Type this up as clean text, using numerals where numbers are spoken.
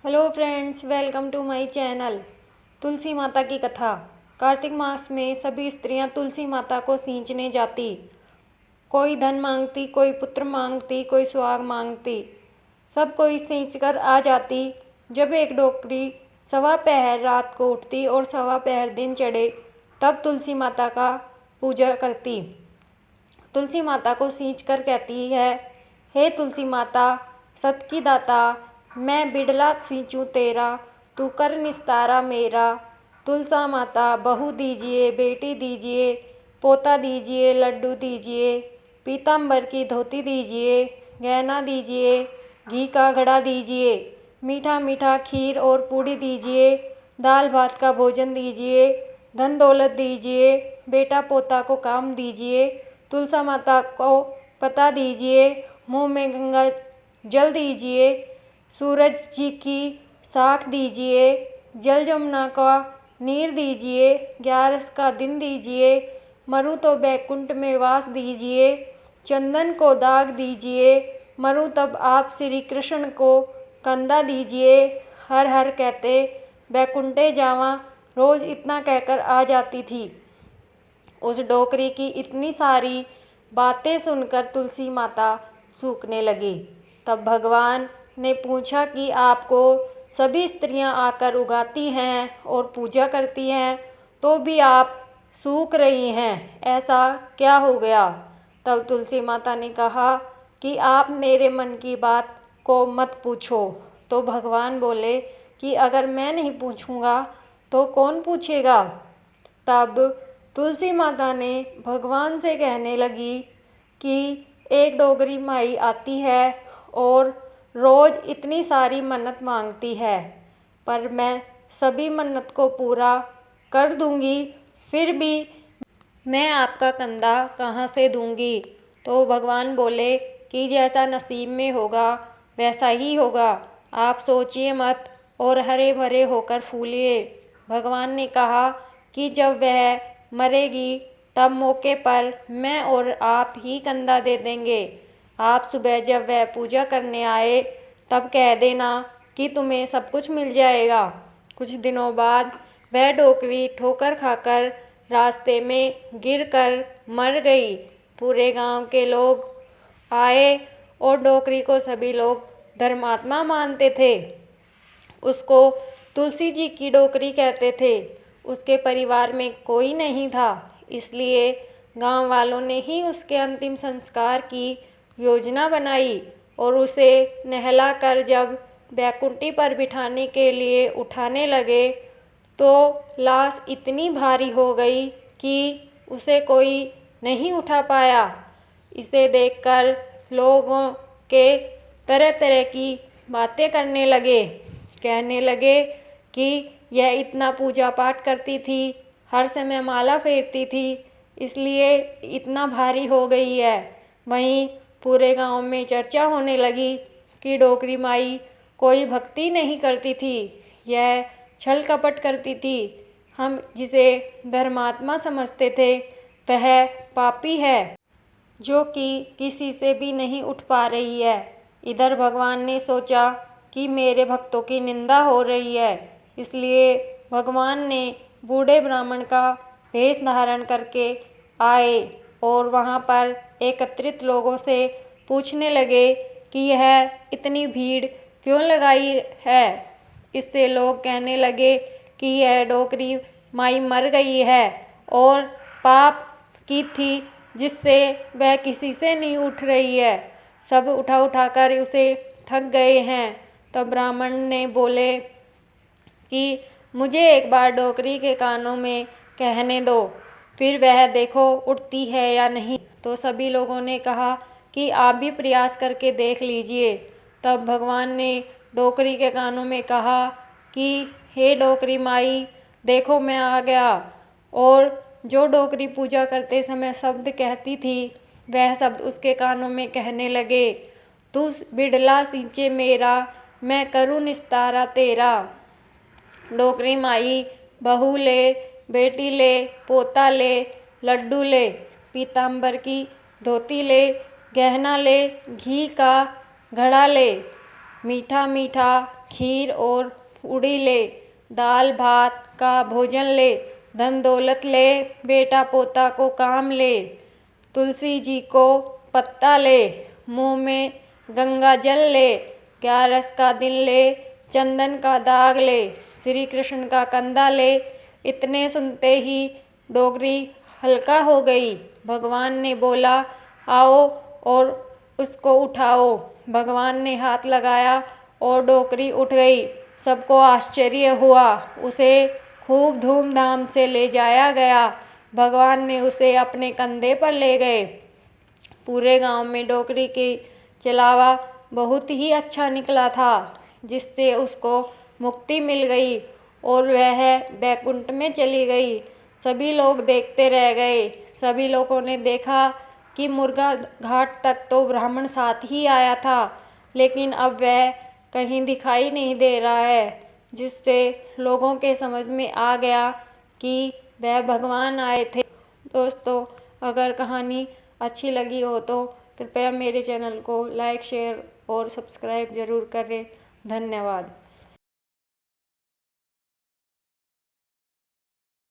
Hello friends, welcome to my channel. Tulsi माता की कथा। कार्तिक मास में सभी स्त्रियां तुलसी माता को सींचने जाती। कोई धन मांगती, कोई पुत्र मांगती, कोई सुहाग मांगती। सब कोई सींच कर आ जाती। जब एक डोकरी सवा पहर रात को उठती और सवा पहर दिन चढ़े, तब तुलसी माता का पूजा करती। तुलसी माता को सींच कर कहती है, हे तुलसी माता, सत की दाता, मैं बिड़ला सींचूं तेरा, तू कर निस्तारा मेरा। तुलसा माता, बहू दीजिए, बेटी दीजिए, पोता दीजिए, लड्डू दीजिए, पीताम्बर की धोती दीजिए, गहना दीजिए, घी का घड़ा दीजिए, मीठा मीठा खीर और पूड़ी दीजिए, दाल भात का भोजन दीजिए, धन दौलत दीजिए, बेटा पोता को काम दीजिए। तुलसा माता को पता दीजिए, मुँह में गंगा जल दीजिए, सूरज जी की साख दीजिए, जल जमुना का नीर दीजिए, 11 का दिन दीजिए, मरु तो बैकुंठ में वास दीजिए, चंदन को दाग दीजिए, मरु तब आप श्री कृष्ण को कंधा दीजिए। हर हर कहते बैकुंठे जावा, रोज इतना कहकर आ जाती थी। उस डोकरी की इतनी सारी बातें सुनकर तुलसी माता सूखने लगी। तब भगवान ने पूछा कि आपको सभी स्त्रियां आकर उगाती हैं और पूजा करती हैं, तो भी आप सूख रही हैं, ऐसा क्या हो गया? तब तुलसी माता ने कहा कि आप मेरे मन की बात को मत पूछो। तो भगवान बोले कि अगर मैं नहीं पूछूंगा तो कौन पूछेगा? तब तुलसी माता ने भगवान से कहने लगी कि एक डोगरी माई आती है और रोज़ इतनी सारी मन्नत मांगती है, पर मैं सभी मन्नत को पूरा कर दूंगी, फिर भी मैं आपका कंधा कहाँ से दूंगी? तो भगवान बोले कि जैसा नसीब में होगा वैसा ही होगा, आप सोचिए मत और हरे भरे होकर फूलिए। भगवान ने कहा कि जब वह मरेगी तब मौके पर मैं और आप ही कंधा दे देंगे। आप सुबह जब वह पूजा करने आए तब कह देना कि तुम्हें सब कुछ मिल जाएगा। कुछ दिनों बाद वह डोकरी ठोकर खाकर रास्ते में गिरकर मर गई। पूरे गांव के लोग आए और डोकरी को सभी लोग धर्मात्मा मानते थे। उसको तुलसी जी की डोकरी कहते थे। उसके परिवार में कोई नहीं था, इसलिए गांव वालों ने ही उसके अंतिम संस्कार की योजना बनाई और उसे नहलाकर जब बैकुंठी पर बिठाने के लिए उठाने लगे तो लाश इतनी भारी हो गई कि उसे कोई नहीं उठा पाया। इसे देखकर लोगों के तरह तरह की बातें करने लगे। कहने लगे कि यह इतना पूजा पाठ करती थी, हर समय माला फेरती थी, इसलिए इतना भारी हो गई है। वहीं पूरे गांव में चर्चा होने लगी कि डोकरी माई कोई भक्ति नहीं करती थी, यह छल कपट करती थी। हम जिसे धर्मात्मा समझते थे वह पापी है, जो कि किसी से भी नहीं उठ पा रही है। इधर भगवान ने सोचा कि मेरे भक्तों की निंदा हो रही है, इसलिए भगवान ने बूढ़े ब्राह्मण का वेश धारण करके आए और वहाँ पर एकत्रित लोगों से पूछने लगे कि यह इतनी भीड़ क्यों लगाई है। इससे लोग कहने लगे कि यह डोकरी माई मर गई है और पाप की थी, जिससे वह किसी से नहीं उठ रही है, सब उठा उठा कर उसे थक गए हैं। तब ब्राह्मण ने बोले कि मुझे एक बार डोकरी के कानों में कहने दो, फिर वह देखो उठती है या नहीं। तो सभी लोगों ने कहा कि आप भी प्रयास करके देख लीजिए। तब भगवान ने डोकरी के कानों में कहा कि हे डोकरी माई, देखो मैं आ गया। और जो डोकरी पूजा करते समय शब्द कहती थी वह शब्द उसके कानों में कहने लगे, तू बिड़ला सींचे मेरा, मैं करूँ निस्तारा तेरा। डोकरी माई बहू ले, बेटी ले, पोता ले, लड्डू ले, पीताम्बर की धोती ले, गहना ले, घी का घड़ा ले, मीठा मीठा खीर और पूड़ी ले, दाल भात का भोजन ले, धन दौलत ले, बेटा पोता को काम ले, तुलसी जी को पत्ता ले, मुँह में गंगा जल ले, 11 का दिन ले, चंदन का दाग ले, श्री कृष्ण का कंधा ले। इतने सुनते ही डोकरी हल्का हो गई। भगवान ने बोला, आओ और उसको उठाओ। भगवान ने हाथ लगाया और डोकरी उठ गई। सबको आश्चर्य हुआ। उसे खूब धूमधाम से ले जाया गया। भगवान ने उसे अपने कंधे पर ले गए। पूरे गांव में डोकरी की चलावा बहुत ही अच्छा निकला था, जिससे उसको मुक्ति मिल गई और वह बैकुंठ में चली गई। सभी लोग देखते रह गए। सभी लोगों ने देखा कि मुर्गा घाट तक तो ब्राह्मण साथ ही आया था, लेकिन अब वह कहीं दिखाई नहीं दे रहा है, जिससे लोगों के समझ में आ गया कि वह भगवान आए थे। दोस्तों, अगर कहानी अच्छी लगी हो तो कृपया मेरे चैनल को लाइक, शेयर और सब्सक्राइब ज़रूर करें। धन्यवाद।